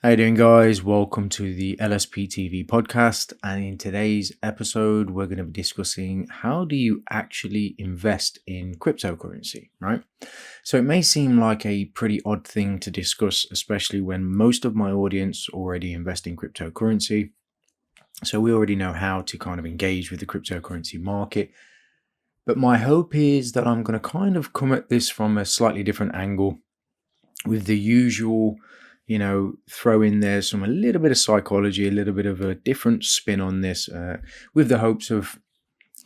How you doing, guys? Welcome to the LSPTV Podcast, and in today's episode we're going to be discussing how do you actually invest in cryptocurrency, right? So it may seem like a pretty odd thing to discuss, especially when most of my audience already invest in cryptocurrency. So we already know how to kind of engage with the cryptocurrency market. But my hope is that I'm going to kind of come at this from a slightly different angle with the usual, throw in there a little bit of psychology, a little bit of a different spin on this, with the hopes of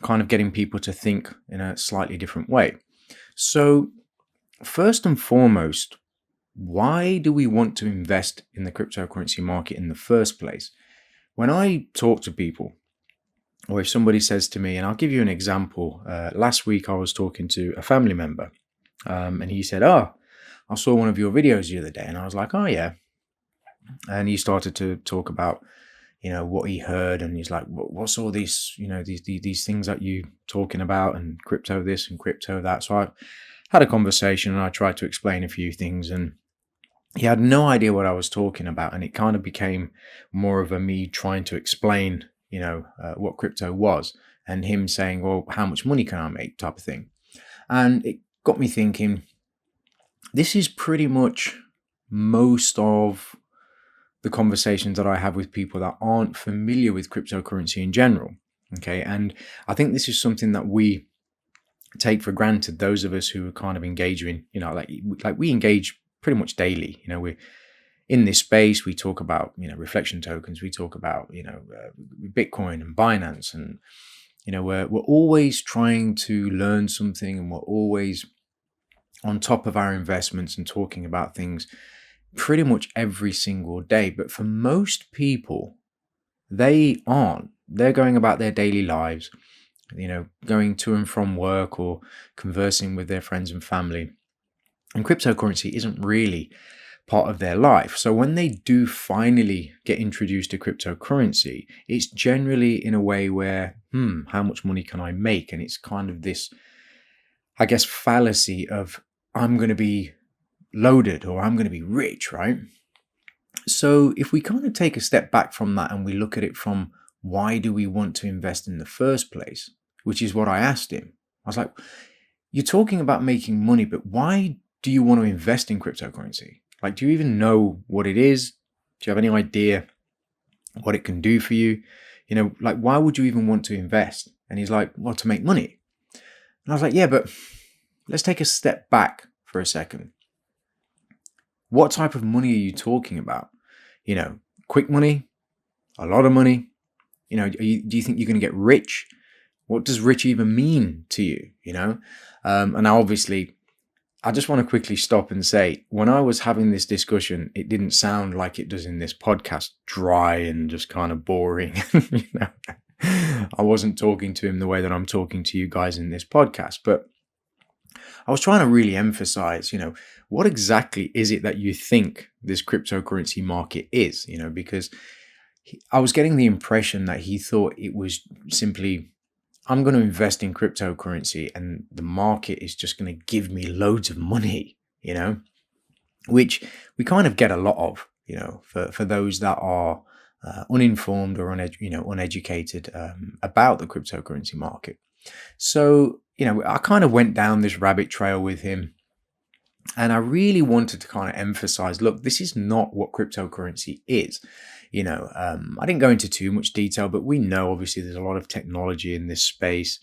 kind of getting people to think in a slightly different way. So, first and foremost, why do we want to invest in the cryptocurrency market in the first place? When I talk to people, or if somebody says to me, and I'll give you an example. Last week I was talking to a family member, and he said, I saw one of your videos the other day, and I was like, oh yeah. And he started to talk about, what he heard, and he's like, what's all these, these things that you talking about, and crypto this and crypto that. So I had a conversation, and I tried to explain a few things, and he had no idea what I was talking about, and it kind of became more of a me trying to explain, what crypto was, and him saying, well, how much money can I make, type of thing. And it got me thinking, this is pretty much most of the conversations that I have with people that aren't familiar with cryptocurrency in general. Okay. And I think this is something that we take for granted, those of us who are kind of engaging, like we engage pretty much daily. We're in this space, we talk about, reflection tokens, we talk about, Bitcoin and Binance, and, we're always trying to learn something, and we're always on top of our investments and talking about things pretty much every single day. But for most people, they aren't. They're going about their daily lives, going to and from work or conversing with their friends and family. And cryptocurrency isn't really part of their life. So when they do finally get introduced to cryptocurrency, it's generally in a way where, how much money can I make? And it's kind of this, I guess, fallacy of I'm going to be loaded or I'm going to be rich, right? So if we kind of take a step back from that and we look at it from why do we want to invest in the first place, which is what I asked him. I was like, you're talking about making money, but why do you want to invest in cryptocurrency? Like, do you even know what it is? Do you have any idea what it can do for you? Why would you even want to invest? And he's like, well, to make money. And I was like, yeah, but let's take a step back for a second. What type of money are you talking about? Quick money, a lot of money. Do you think you're going to get rich? What does rich even mean to you? And obviously, I just want to quickly stop and say, when I was having this discussion, it didn't sound like it does in this podcast, dry and just kind of boring. I wasn't talking to him the way that I'm talking to you guys in this podcast, but I was trying to really emphasize, what exactly is it that you think this cryptocurrency market is, because I was getting the impression that he thought it was simply, I'm going to invest in cryptocurrency and the market is just going to give me loads of money, which we kind of get a lot of, for those that are uninformed or uneducated about the cryptocurrency market. So, I kind of went down this rabbit trail with him, and I really wanted to kind of emphasize, look, this is not what cryptocurrency is. I didn't go into too much detail, but we know obviously there's a lot of technology in this space,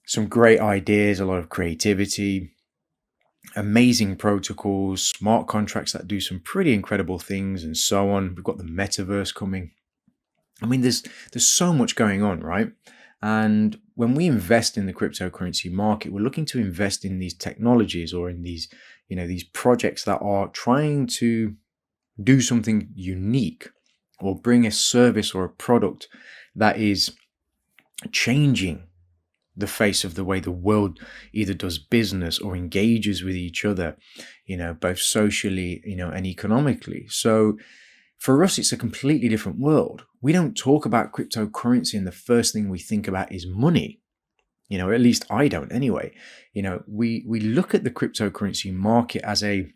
some great ideas, a lot of creativity, amazing protocols, smart contracts that do some pretty incredible things, and so on. We've got the metaverse coming. I mean, there's so much going on, right? And when we invest in the cryptocurrency market, we're looking to invest in these technologies or in these, these projects that are trying to do something unique or bring a service or a product that is changing the face of the way the world either does business or engages with each other, both socially, and economically. So for us, it's a completely different world. We don't talk about cryptocurrency and the first thing we think about is money. At least I don't anyway. We look at the cryptocurrency market as a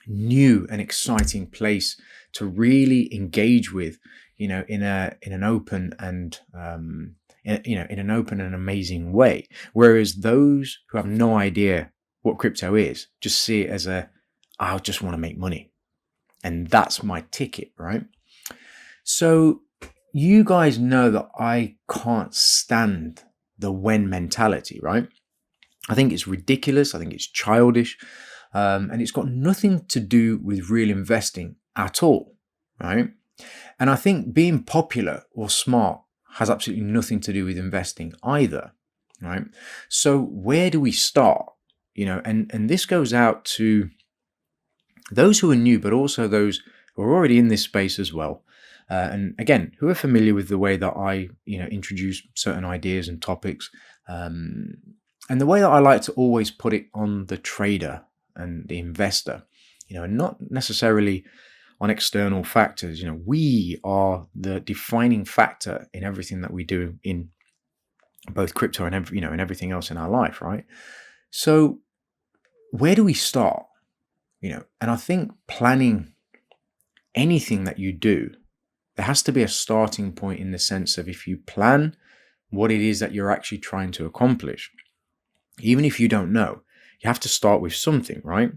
new and exciting place to really engage with, in an open and in an open and amazing way. Whereas those who have no idea what crypto is just see it as I just want to make money, and that's my ticket, right? So you guys know that I can't stand the when mentality, right? I think it's ridiculous. I think it's childish. And it's got nothing to do with real investing at all, right? And I think being popular or smart has absolutely nothing to do with investing either, right? So where do we start? And this goes out to those who are new, but also those who are already in this space as well. And again, who are familiar with the way that I, introduce certain ideas and topics. And the way that I like to always put it on the trader and the investor, and not necessarily on external factors. We are the defining factor in everything that we do in both crypto and and everything else in our life, right? So where do we start? And I think planning anything that you do, there has to be a starting point in the sense of if you plan what it is that you're actually trying to accomplish, even if you don't know, you have to start with something, right?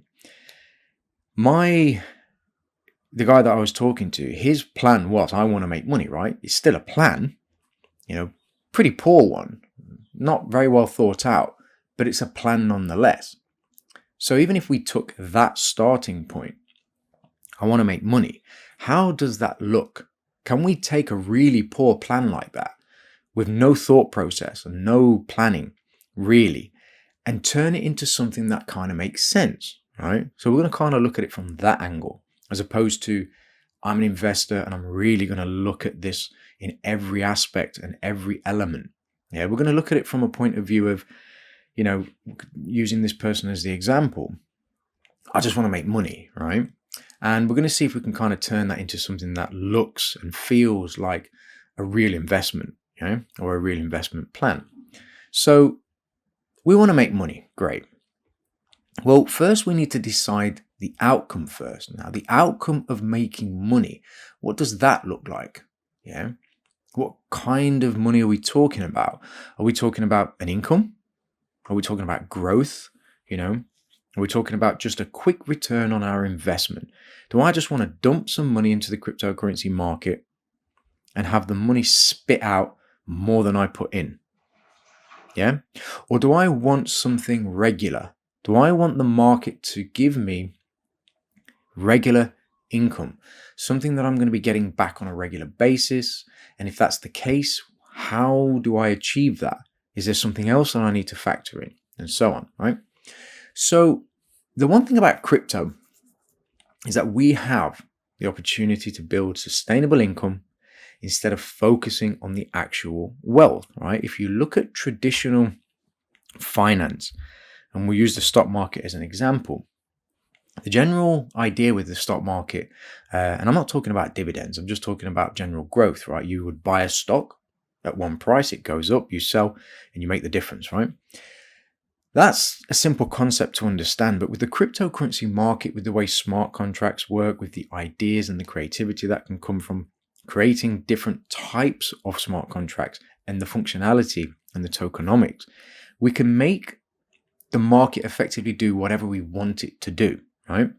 The guy that I was talking to, his plan was, I want to make money, right? It's still a plan, pretty poor one, not very well thought out, but it's a plan nonetheless. So even if we took that starting point, I want to make money, how does that look? Can we take a really poor plan like that with no thought process and no planning really, and turn it into something that kind of makes sense, right? So we're going to kind of look at it from that angle, as opposed to I'm an investor and I'm really going to look at this in every aspect and every element. Yeah, we're going to look at it from a point of view of, using this person as the example. I just want to make money, right? And we're going to see if we can kind of turn that into something that looks and feels like a real investment, or a real investment plan. So we want to make money. Great. Well, first we need to decide the outcome first. Now, the outcome of making money, what does that look like? Yeah. What kind of money are we talking about? Are we talking about an income? Are we talking about growth? Are we talking about just a quick return on our investment? Do I just want to dump some money into the cryptocurrency market and have the money spit out more than I put in? Yeah. Or do I want something regular? Do I want the market to give me regular income, something that I'm going to be getting back on a regular basis? And if that's the case, how do I achieve that? Is there something else that I need to factor in? And so on, right? So the one thing about crypto is that we have the opportunity to build sustainable income instead of focusing on the actual wealth, right? If you look at traditional finance, and we'll use the stock market as an example, the general idea with the stock market, and I'm not talking about dividends, I'm just talking about general growth, right? You would buy a stock at one price, it goes up, you sell, and you make the difference, right? That's a simple concept to understand, but with the cryptocurrency market, with the way smart contracts work, with the ideas and the creativity that can come from creating different types of smart contracts and the functionality and the tokenomics, we can make the market effectively do whatever we want it to do, right?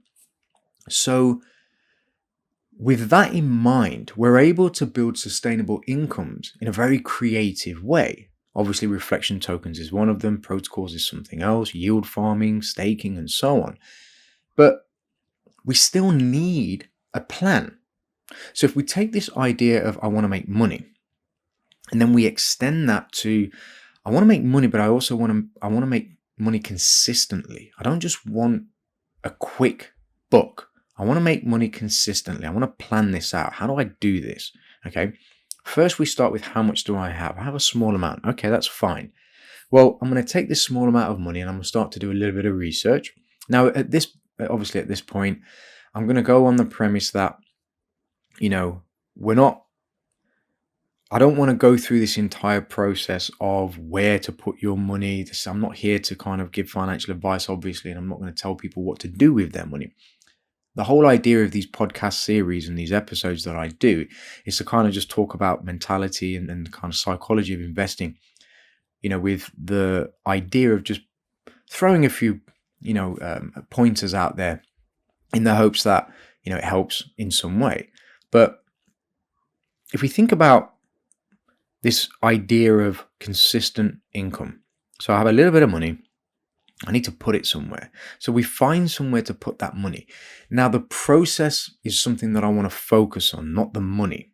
So with that in mind, we're able to build sustainable incomes in a very creative way. Obviously, reflection tokens is one of them, protocols is something else, yield farming, staking, and so on. But we still need a plan. So if we take this idea of I want to make money, and then we extend that to I want to make money, but I also want to make money consistently. I don't just want a quick buck. I want to make money consistently. I want to plan this out. How do I do this? Okay. First, we start with how much do I have? I have a small amount. Okay, that's fine. Well, I'm going to take this small amount of money and I'm going to start to do a little bit of research. Now, at this point, I'm going to go on the premise that, I don't want to go through this entire process of where to put your money. I'm not here to kind of give financial advice, obviously, and I'm not going to tell people what to do with their money. The whole idea of these podcast series and these episodes that I do is to kind of just talk about mentality and the kind of psychology of investing, with the idea of just throwing a few, pointers out there in the hopes that, it helps in some way. But if we think about this idea of consistent income, so I have a little bit of money, I need to put it somewhere. So we find somewhere to put that money. Now, the process is something that I want to focus on, not the money.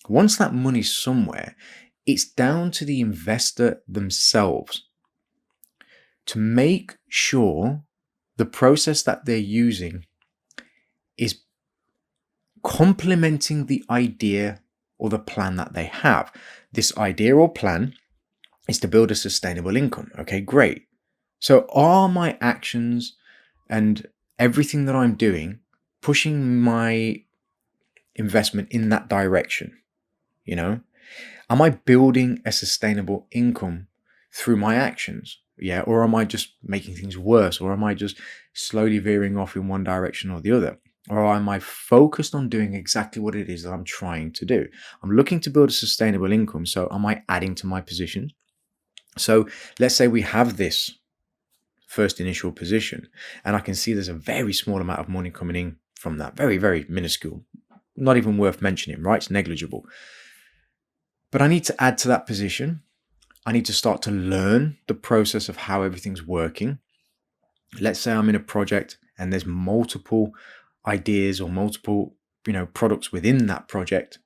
Once that money's somewhere, it's down to the investor themselves to make sure the process that they're using is complementing the idea or the plan that they have. This idea or plan is to build a sustainable income. Okay, great. So are my actions and everything that I'm doing pushing my investment in that direction? Am I building a sustainable income through my actions? Yeah. Or am I just making things worse? Or am I just slowly veering off in one direction or the other? Or am I focused on doing exactly what it is that I'm trying to do? I'm looking to build a sustainable income. So am I adding to my position? So let's say we have this first initial position, and I can see there's a very small amount of money coming in from that. Very, very minuscule. Not even worth mentioning, right? It's negligible. But I need to add to that position. I need to start to learn the process of how everything's working. Let's say I'm in a project and there's multiple ideas or multiple, products within that project.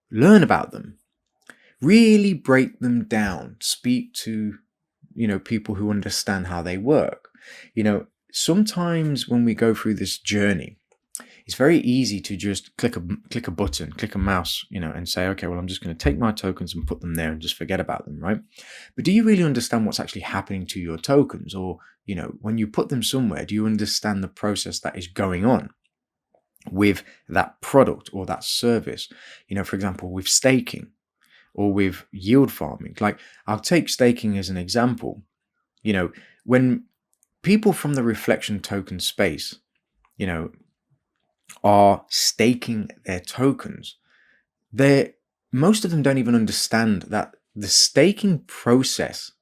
Learn about them. Really break them down. Speak to, people who understand how they work. Sometimes when we go through this journey, it's very easy to just click a button, click a mouse, and say, okay, well, I'm just going to take my tokens and put them there and just forget about them, right? But do you really understand what's actually happening to your tokens? Or, when you put them somewhere, do you understand the process that is going on with that product or that service? For example, with staking or with yield farming. Like, I'll take staking as an example. When people from the reflection token space, are staking their tokens, most of them don't even understand that the staking process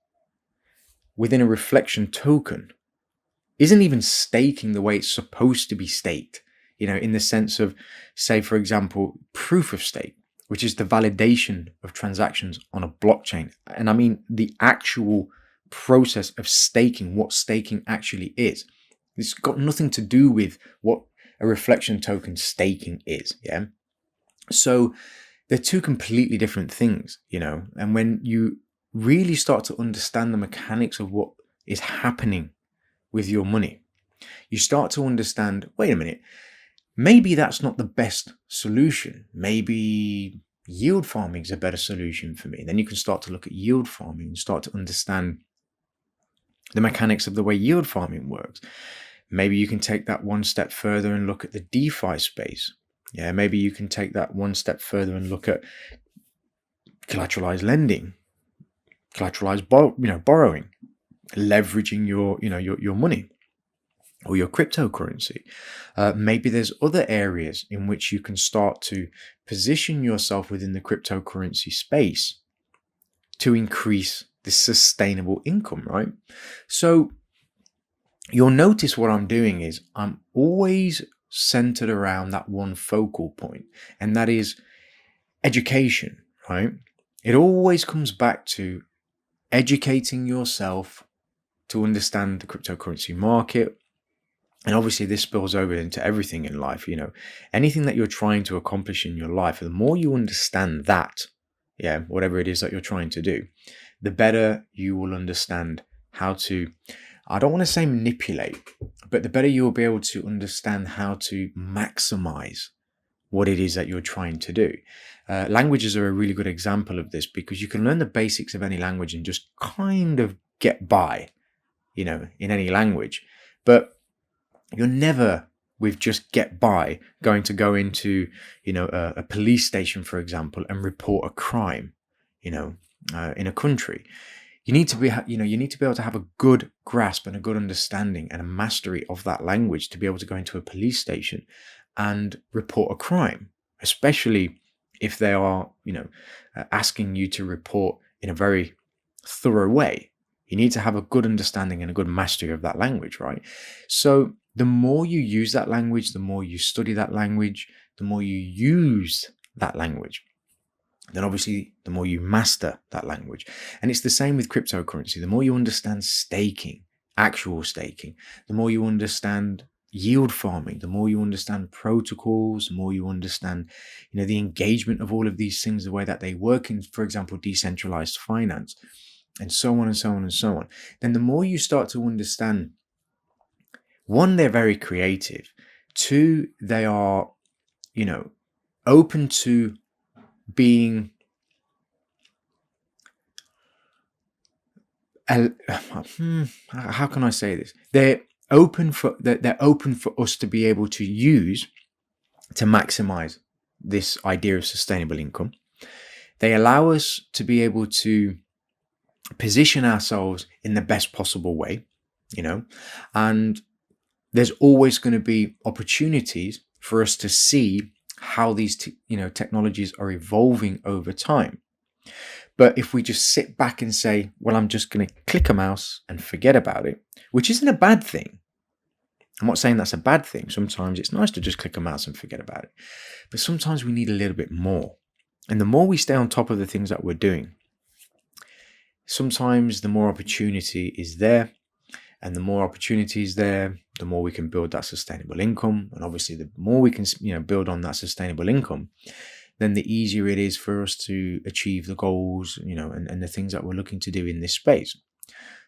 within a reflection token isn't even staking the way it's supposed to be staked, in the sense of, say, for example, proof of stake, which is the validation of transactions on a blockchain. And I mean the actual process of staking, what staking actually is. It's got nothing to do with what a reflection token staking is, yeah? So they're two completely different things, and when you really start to understand the mechanics of what is happening with your money, you start to understand, wait a minute, maybe that's not the best solution. Maybe yield farming is a better solution for me. Then you can start to look at yield farming and start to understand the mechanics of the way yield farming works. Maybe you can take that one step further and look at the DeFi space. Yeah, maybe you can take that one step further and look at collateralized lending, collateralized borrowing, leveraging your money or your cryptocurrency. Maybe there's other areas in which you can start to position yourself within the cryptocurrency space to increase this sustainable income, right? So you'll notice what I'm doing is I'm always centered around that one focal point, and that is education, right? It always comes back to educating yourself to understand the cryptocurrency market. And obviously this spills over into everything in life, anything that you're trying to accomplish in your life. The more you understand that, whatever it is that you're trying to do, the better you will understand how to, I don't want to say manipulate, but the better you'll be able to understand how to maximize what it is that you're trying to do. Languages are a really good example of this, because you can learn the basics of any language and just kind of get by, in any language. But you're never, with just get by, going to go into, a police station, for example, and report a crime, in a country. you need to be, you need to be able to have a good grasp and a good understanding and a mastery of that language to be able to go into a police station and report a crime, especially if they are, asking you to report in a very thorough way. You need to have a good understanding and a good mastery of that language, right? So the more you use that language, the more you study that language, the more you use that language, then obviously the more you master that language. And it's the same with cryptocurrency. The more you understand staking, actual staking, the more you understand yield farming, the more you understand protocols, the more you understand, the engagement of all of these things, the way that they work in, for example, decentralized finance, and so on and so on and so on. Then the more you start to understand, one, they're very creative. Two, they are, open to being how can I say this? They're open for us to be able to use to maximize this idea of sustainable income. They allow us to be able to position ourselves in the best possible way, and there's always going to be opportunities for us to see how these technologies are evolving over time. But if we just sit back and say, well, I'm just going to click a mouse and forget about it, which isn't a bad thing. I'm not saying that's a bad thing. Sometimes it's nice to just click a mouse and forget about it. But sometimes we need a little bit more. And the more we stay on top of the things that we're doing, sometimes the more opportunity is there. And the more opportunity is there, the more we can build that sustainable income. And obviously, the more we can, build on that sustainable income, then the easier it is for us to achieve the goals, and the things that we're looking to do in this space.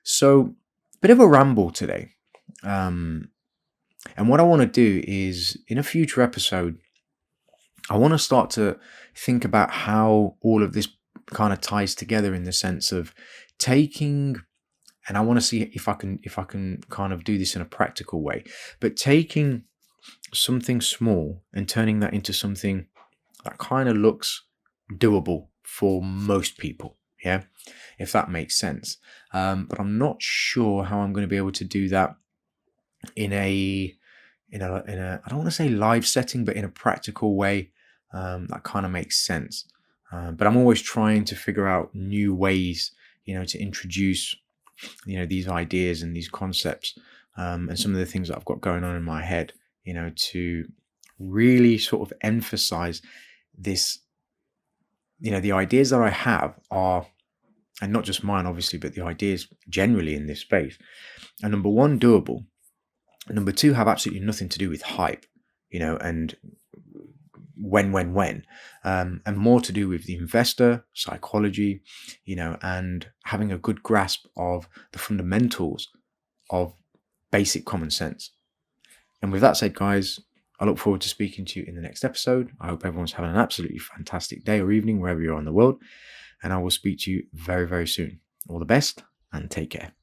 So, bit of a ramble today. And what I want to do is, in a future episode, I want to start to think about how all of this kind of ties together in the sense of taking, and I want to see if I can kind of do this in a practical way, but taking something small and turning that into something that kind of looks doable for most people, yeah, if that makes sense. But I'm not sure how I'm going to be able to do that in a I don't want to say live setting, but in a practical way that kind of makes sense. But I'm always trying to figure out new ways, to introduce, these ideas and these concepts, and some of the things that I've got going on in my head, to really sort of emphasize this, the ideas that I have are, and not just mine, obviously, but the ideas generally in this space are, number one, doable. Number two, have absolutely nothing to do with hype, and when, and more to do with the investor psychology, and having a good grasp of the fundamentals of basic common sense. And with that said, guys, I look forward to speaking to you in the next episode. I hope everyone's having an absolutely fantastic day or evening, wherever you are in the world. And I will speak to you very, very soon. All the best and take care.